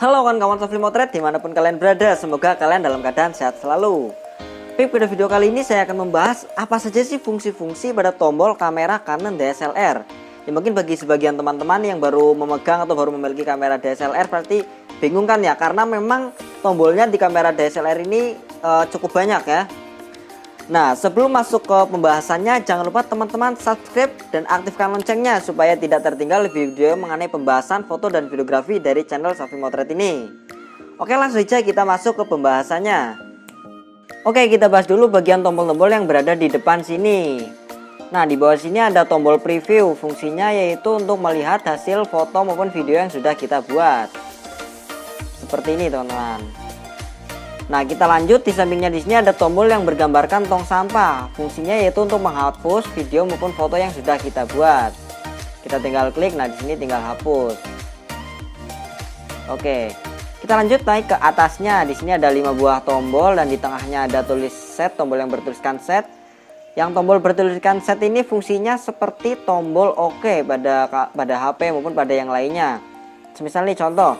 Halo kawan-kawan Sofli Motret dimanapun kalian berada, semoga kalian dalam keadaan sehat selalu. Pada video kali ini saya akan membahas apa saja sih fungsi-fungsi pada tombol kamera Canon DSLR. Ya mungkin bagi sebagian teman-teman yang baru memegang atau baru memiliki kamera DSLR pasti bingung kan ya, karena memang tombolnya di kamera DSLR ini cukup banyak ya. Nah, sebelum masuk ke pembahasannya, jangan lupa teman-teman subscribe dan aktifkan loncengnya supaya tidak tertinggal video mengenai pembahasan foto dan videografi dari channel Sofli Motret ini. Oke, langsung saja kita masuk ke pembahasannya. Oke, kita bahas dulu bagian tombol-tombol yang berada di depan sini. Nah, di bawah sini ada tombol preview, fungsinya yaitu untuk melihat hasil foto maupun video yang sudah kita buat. Seperti ini, teman-teman. Nah, kita lanjut, di sampingnya di sini ada tombol yang bergambarkan tong sampah. Fungsinya yaitu untuk menghapus video maupun foto yang sudah kita buat. Kita tinggal klik, nah di sini tinggal hapus. Oke. Kita lanjut naik ke atasnya. Di sini ada 5 buah tombol dan di tengahnya ada tulis set, tombol yang bertuliskan set. Yang tombol bertuliskan set ini fungsinya seperti tombol OK pada HP maupun pada yang lainnya. Semisal nih contoh,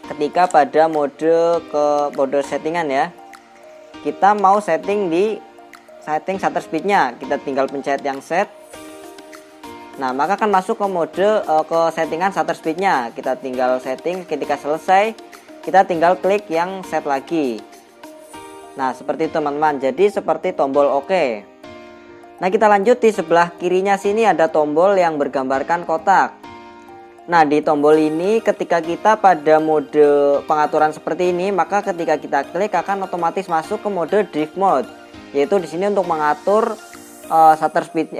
ketika pada mode settingan ya, kita mau setting di setting shutter speednya, kita tinggal pencet yang set. Nah, maka akan masuk ke mode ke settingan shutter speednya. Kita tinggal setting, ketika selesai kita tinggal klik yang set lagi. Nah, seperti itu teman-teman, jadi seperti tombol OK. Nah, kita lanjut, di sebelah kirinya sini ada tombol yang bergambarkan kotak. Nah, di tombol ini ketika kita pada mode pengaturan seperti ini, maka ketika kita klik akan otomatis masuk ke mode drift mode, yaitu di sini untuk mengatur shutter speed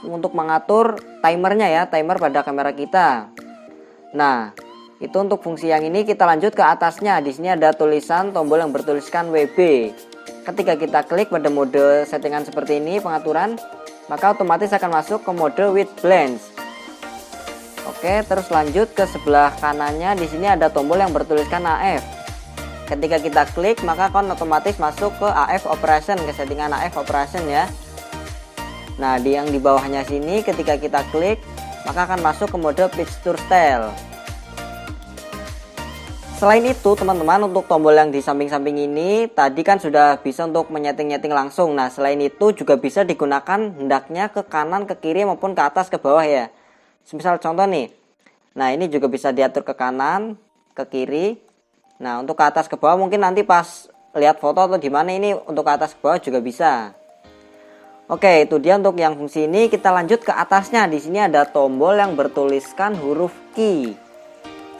untuk mengatur timernya ya, timer pada kamera kita. Nah, itu untuk fungsi yang ini. Kita lanjut ke atasnya. Di sini ada tulisan tombol yang bertuliskan WB. Ketika kita klik pada mode settingan seperti ini pengaturan, maka otomatis akan masuk ke mode with blends. Oke, terus lanjut ke sebelah kanannya. Di sini ada tombol yang bertuliskan AF. Ketika kita klik, maka akan otomatis masuk ke AF operation, ke settingan AF operation ya. Nah, yang di bawahnya sini ketika kita klik, maka akan masuk ke mode picture style. Selain itu, teman-teman, untuk tombol yang di samping-samping ini tadi kan sudah bisa untuk menyeting-nyeting langsung. Nah, selain itu juga bisa digunakan hendaknya ke kanan, ke kiri maupun ke atas, ke bawah ya. Misal contoh nih, nah ini juga bisa diatur ke kanan, ke kiri. Nah, untuk ke atas ke bawah mungkin nanti pas lihat foto atau di mana ini untuk ke atas ke bawah juga bisa. Oke, itu dia untuk yang fungsi ini. Kita lanjut ke atasnya. Di sini ada tombol yang bertuliskan huruf key.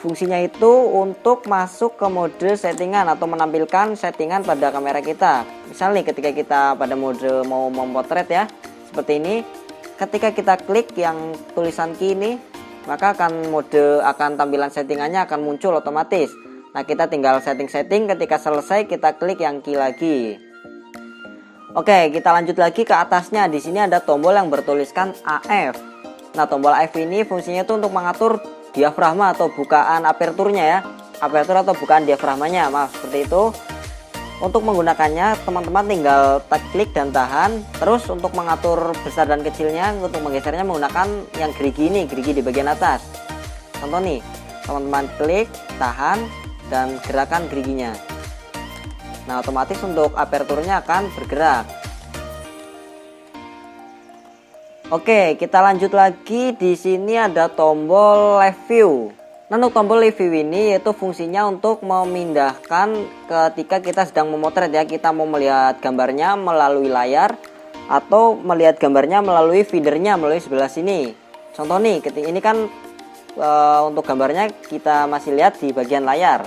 Fungsinya itu untuk masuk ke mode settingan atau menampilkan settingan pada kamera kita. Misal nih ketika kita pada mode mau memotret ya, seperti ini. Ketika kita klik yang tulisan key ini, maka akan tampilan settingannya akan muncul otomatis. Nah, kita tinggal setting-setting, ketika selesai kita klik yang key lagi. Oke, kita lanjut lagi ke atasnya. Di sini ada tombol yang bertuliskan AF. Nah, tombol AF ini fungsinya itu untuk mengatur diafragma atau bukaan aperturnya ya. Apertur atau bukaan diafragmanya, maaf, seperti itu. Untuk menggunakannya teman-teman tinggal klik dan tahan. Terus untuk mengatur besar dan kecilnya, untuk menggesernya menggunakan yang gerigi ini, gerigi di bagian atas. Contoh nih, teman-teman klik, tahan, dan gerakan geriginya. Nah, otomatis untuk aperturnya akan bergerak. Oke, kita lanjut lagi. Di sini ada tombol live view. Nah, untuk tombol live view ini yaitu fungsinya untuk memindahkan ketika kita sedang memotret ya, kita mau melihat gambarnya melalui layar atau melihat gambarnya melalui feedernya melalui sebelah sini. Contoh nih, ketika ini kan untuk gambarnya kita masih lihat di bagian layar.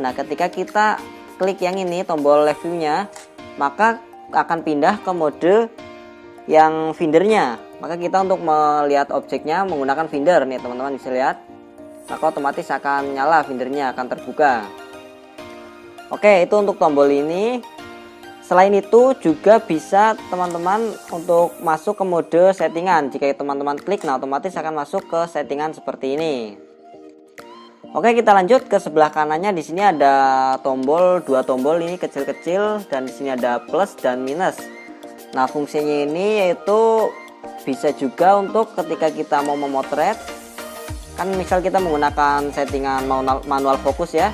Nah, ketika kita klik yang ini tombol live view-nya, maka akan pindah ke mode yang feedernya. Maka kita untuk melihat objeknya menggunakan feeder nih, teman-teman bisa lihat. Maka otomatis akan nyala feedernya, akan terbuka. Oke, itu untuk tombol ini. Selain itu juga bisa teman-teman untuk masuk ke mode settingan. Jika teman-teman klik, nah otomatis akan masuk ke settingan seperti ini. Oke, kita lanjut ke sebelah kanannya. Di sini ada dua tombol ini kecil-kecil, dan di sini ada plus dan minus. Nah, fungsinya ini yaitu bisa juga untuk ketika kita mau memotret, Kan misal kita menggunakan settingan manual fokus ya,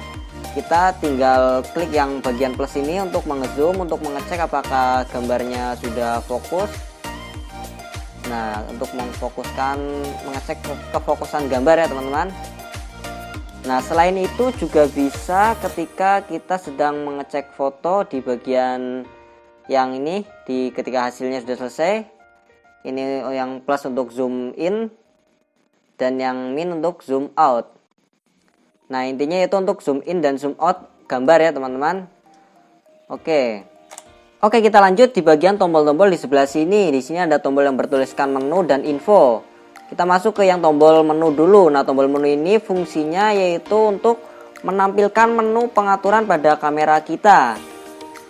kita tinggal klik yang bagian plus ini untuk mengezoom, untuk mengecek apakah gambarnya sudah fokus. Nah, untuk mengecek kefokusan gambar ya teman-teman. Nah, selain itu juga bisa ketika kita sedang mengecek foto di bagian yang ini, ketika hasilnya sudah selesai. Ini yang plus untuk zoom in dan yang min untuk zoom out. Nah, intinya itu untuk zoom in dan zoom out gambar ya teman-teman. Oke, kita lanjut di bagian tombol-tombol di sebelah sini. Di sini ada tombol yang bertuliskan menu dan info. Kita masuk ke yang tombol menu dulu. Nah, tombol menu ini fungsinya yaitu untuk menampilkan menu pengaturan pada kamera kita.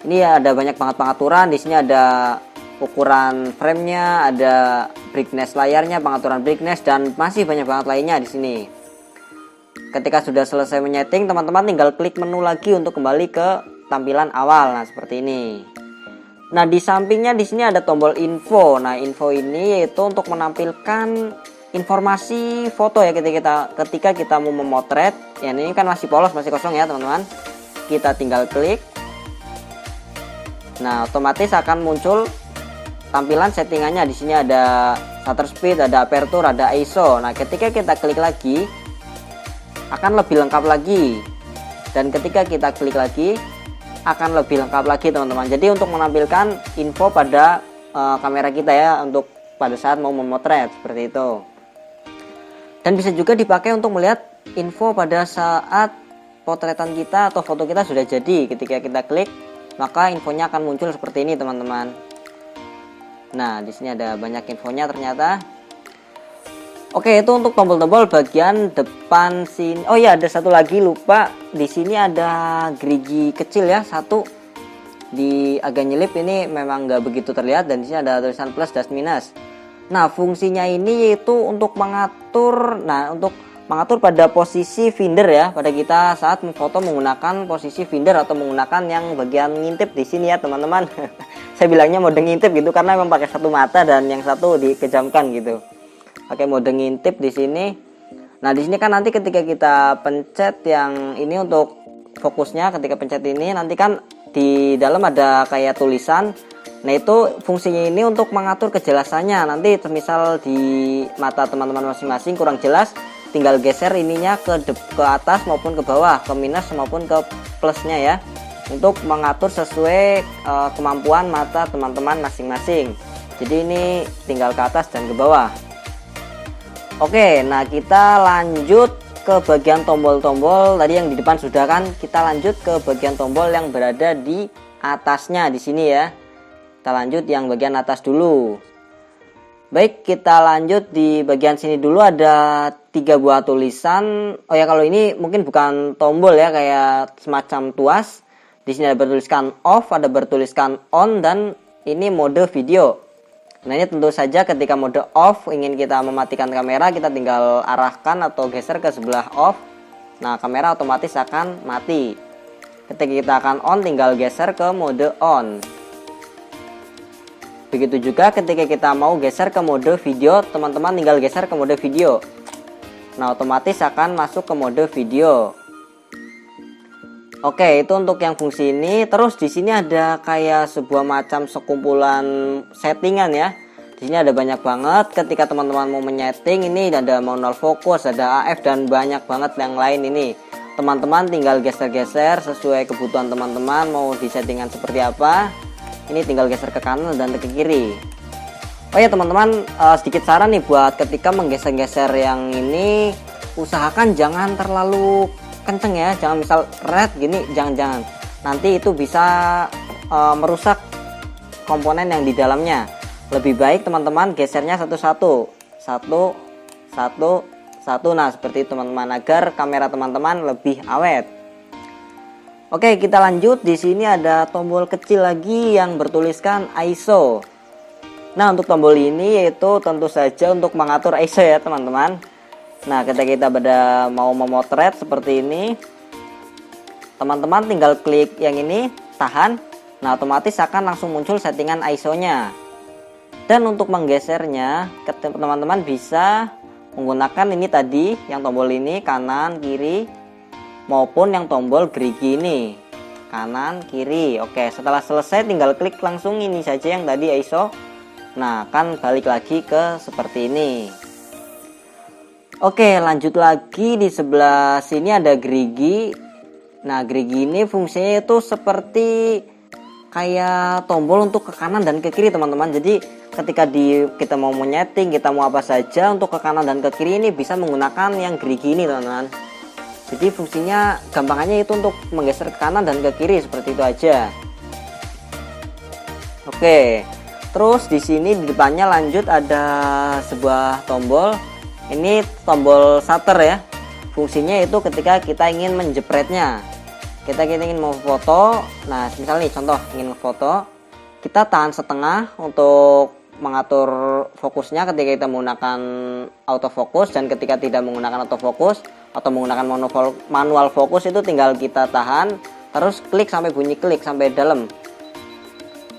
Ini ya, ada banyak banget pengaturan. Di sini ada ukuran framenya, ada brightness layarnya, pengaturan brightness, dan masih banyak banget lainnya di sini. Ketika sudah selesai menyeting, teman-teman tinggal klik menu lagi untuk kembali ke tampilan awal. Nah, seperti ini. Nah, di sampingnya di sini ada tombol info. Nah, info ini yaitu untuk menampilkan informasi foto ya ketika kita mau memotret. Ya, ini kan masih polos, masih kosong ya teman-teman. Kita tinggal klik. Nah, otomatis akan muncul tampilan settingannya. Di sini ada shutter speed, ada aperture, ada ISO. Nah, ketika kita klik lagi akan lebih lengkap lagi. Dan ketika kita klik lagi akan lebih lengkap lagi teman-teman. Jadi untuk menampilkan info pada kamera kita ya, untuk pada saat mau memotret seperti itu. Dan bisa juga dipakai untuk melihat info pada saat potretan kita atau foto kita sudah jadi. Ketika kita klik, maka infonya akan muncul seperti ini teman-teman. Nah, di sini ada banyak infonya ternyata. Oke, itu untuk tombol-tombol bagian depan sini. Oh ya, ada satu lagi lupa. Di sini ada gerigi kecil ya, satu di agak nyelip, ini memang nggak begitu terlihat, dan di sini ada tulisan plus dan minus. Nah, fungsinya ini yaitu untuk mengatur, pada posisi finder ya, pada kita saat memfoto menggunakan posisi finder atau menggunakan yang bagian ngintip di sini ya teman-teman. Saya bilangnya mode ngintip gitu karena memang pakai satu mata dan yang satu dikejamkan gitu. Pakai mode ngintip di sini. Nah, di sini kan nanti ketika kita pencet yang ini untuk fokusnya, ketika pencet ini nanti kan di dalam ada kayak tulisan. Nah, itu fungsinya ini untuk mengatur kejelasannya. Nanti misal di mata teman-teman masing-masing kurang jelas, tinggal geser ininya ke atas maupun ke bawah, ke minus maupun ke plusnya ya, untuk mengatur sesuai kemampuan mata teman-teman masing-masing. Jadi ini tinggal ke atas dan ke bawah. Oke, nah kita lanjut ke bagian tombol-tombol. Tadi yang di depan sudah kan, kita lanjut ke bagian tombol yang berada di atasnya di sini ya. Kita lanjut yang bagian atas dulu. Baik, kita lanjut di bagian sini dulu, ada 3 buah tulisan. Oh ya, kalau ini mungkin bukan tombol ya, kayak semacam tuas. Di sini ada bertuliskan off, ada bertuliskan on, dan ini mode video. Nah, ini tentu saja ketika mode off ingin kita mematikan kamera, kita tinggal arahkan atau geser ke sebelah off. Nah, kamera otomatis akan mati. Ketika kita akan on, tinggal geser ke mode on. Begitu juga ketika kita mau geser ke mode video, teman-teman tinggal geser ke mode video. Nah, otomatis akan masuk ke mode video. Oke, itu untuk yang fungsi ini. Terus di sini ada kayak sebuah macam sekumpulan settingan ya. Di sini ada banyak banget. Ketika teman-teman mau menyeting, ini ada manual fokus, ada AF, dan banyak banget yang lain ini. Teman-teman tinggal geser-geser sesuai kebutuhan teman-teman mau di settingan seperti apa. Ini tinggal geser ke kanan dan ke kiri. Oh ya teman-teman, sedikit saran nih buat ketika menggeser-geser yang ini, usahakan jangan terlalu kenceng ya, jangan misal red gini, jangan. Nanti itu bisa merusak komponen yang di dalamnya. Lebih baik teman-teman gesernya satu-satu. Nah, seperti itu teman-teman, agar kamera teman-teman lebih awet. Oke, kita lanjut. Di sini ada tombol kecil lagi yang bertuliskan ISO. Nah, untuk tombol ini yaitu tentu saja untuk mengatur ISO ya teman-teman. Nah, ketika kita pada mau memotret seperti ini, teman-teman tinggal klik yang ini, tahan. Nah, otomatis akan langsung muncul settingan ISO-nya. Dan untuk menggesernya, teman-teman bisa menggunakan ini tadi, yang tombol ini kanan kiri, maupun yang tombol gerigi ini kanan kiri. Oke, setelah selesai tinggal klik langsung ini saja yang tadi ISO. Nah, kan balik lagi ke seperti ini. Oke, lanjut lagi di sebelah sini ada gerigi. Nah, gerigi ini fungsinya itu seperti kayak tombol untuk ke kanan dan ke kiri teman-teman. Jadi ketika kita mau menyeting, kita mau apa saja untuk ke kanan dan ke kiri ini bisa menggunakan yang gerigi ini teman-teman. Jadi fungsinya gampangannya itu untuk menggeser ke kanan dan ke kiri seperti itu aja. Oke, terus di sini di depannya lanjut ada sebuah tombol. Ini tombol shutter ya. Fungsinya itu ketika kita ingin menjepretnya. Kita ingin mau foto, nah misalnya nih contoh ingin foto, kita tahan setengah untuk mengatur fokusnya ketika kita menggunakan autofocus, dan ketika tidak menggunakan autofocus atau menggunakan manual fokus itu tinggal kita tahan terus klik sampai bunyi klik sampai dalam.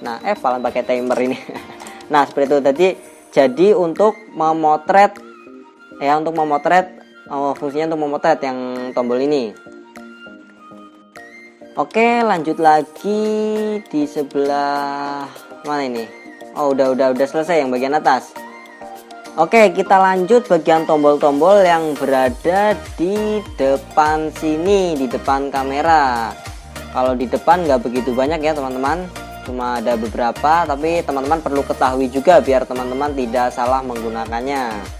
Nah, paling pakai timer ini. Nah, seperti itu tadi. Jadi untuk memotret ya, untuk memotret fungsinya untuk memotret yang tombol ini. Oke, lanjut lagi di sebelah mana ini? Oh, udah selesai yang bagian atas. Oke, kita lanjut bagian tombol-tombol yang berada di depan sini, di depan kamera. Kalau di depan nggak begitu banyak ya teman-teman, cuma ada beberapa, tapi teman-teman perlu ketahui juga biar teman-teman tidak salah menggunakannya.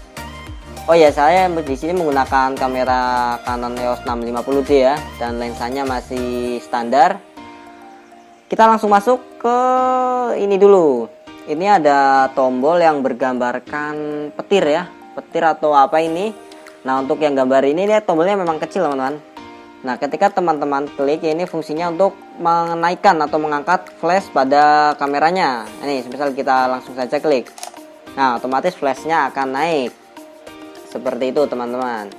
Oh ya, saya di sini menggunakan kamera Canon EOS 650D ya, dan lensanya masih standar. Kita langsung masuk ke ini dulu. Ini ada tombol yang bergambarkan petir ya, petir atau apa ini. Nah, untuk yang gambar ini tombolnya memang kecil teman-teman. Nah, ketika teman-teman klik, ini fungsinya untuk menaikkan atau mengangkat flash pada kameranya. Ini misal kita langsung saja klik. Nah, otomatis flashnya akan naik. Seperti itu teman-teman.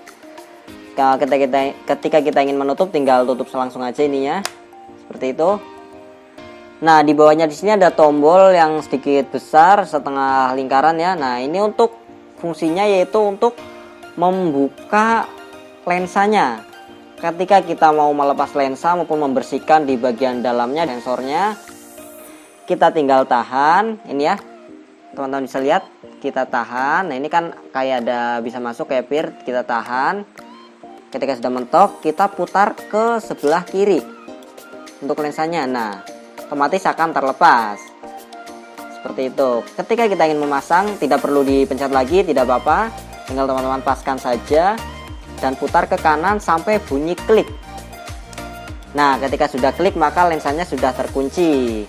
Ketika kita ingin menutup, tinggal tutup langsung aja ininya. Seperti itu. Nah, di bawahnya di sini ada tombol yang sedikit besar, setengah lingkaran ya. Nah, ini untuk fungsinya yaitu untuk membuka lensanya. Ketika kita mau melepas lensa maupun membersihkan di bagian dalamnya sensornya, kita tinggal tahan ini ya. Teman-teman bisa lihat, kita tahan. Nah, ini kan kayak ada bisa masuk kayak pir, kita tahan. Ketika sudah mentok, kita putar ke sebelah kiri untuk lensanya. Nah, otomatis akan terlepas. Seperti itu. Ketika kita ingin memasang, tidak perlu dipencet lagi, tidak apa-apa. Tinggal teman-teman paskan saja dan putar ke kanan sampai bunyi klik. Nah, ketika sudah klik maka lensanya sudah terkunci.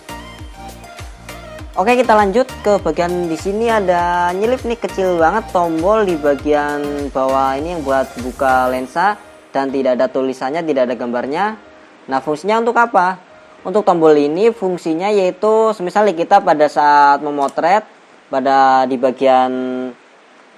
Oke, kita lanjut ke bagian di sini ada nyelip nih, kecil banget tombol di bagian bawah ini yang buat buka lensa dan tidak ada tulisannya, tidak ada gambarnya. Nah, fungsinya untuk apa? Untuk tombol ini fungsinya yaitu misalnya kita pada saat memotret pada di bagian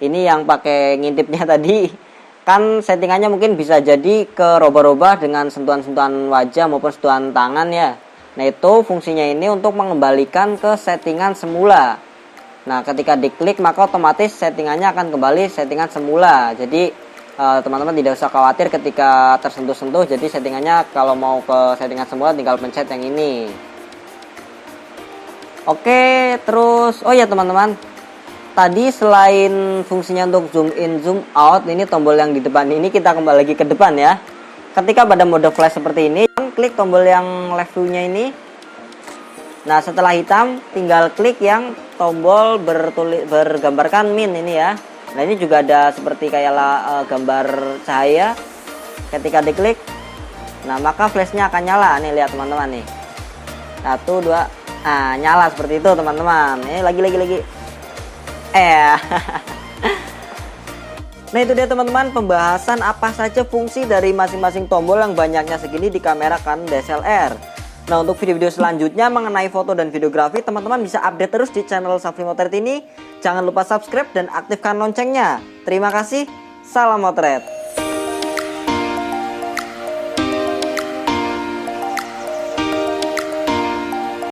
ini yang pakai ngintipnya tadi, kan settingannya mungkin bisa jadi ke robah-robah dengan sentuhan-sentuhan wajah maupun sentuhan tangan ya. Nah, itu fungsinya ini untuk mengembalikan ke settingan semula. Nah, ketika diklik maka otomatis settingannya akan kembali settingan semula. Jadi teman-teman tidak usah khawatir ketika tersentuh-sentuh. Jadi settingannya kalau mau ke settingan semula tinggal pencet yang ini. Oke, terus oh ya teman-teman, tadi selain fungsinya untuk zoom in zoom out, ini tombol yang di depan ini kita kembali lagi ke depan ya. Ketika pada mode flash seperti ini, klik tombol yang left view-nya ini. Nah, setelah hitam tinggal klik yang tombol bergambarkan min ini ya. Nah, ini juga ada seperti kayak gambar cahaya. Ketika diklik, nah maka flashnya akan nyala. Nih lihat teman-teman nih. 1, 2, nah nyala seperti itu teman-teman. Ini lagi. Nah, itu dia teman-teman pembahasan apa saja fungsi dari masing-masing tombol yang banyaknya segini di kamera Canon DSLR. Nah, untuk video-video selanjutnya mengenai foto dan videografi, teman-teman bisa update terus di channel Safri Motret ini. Jangan lupa subscribe dan aktifkan loncengnya. Terima kasih, salam motret.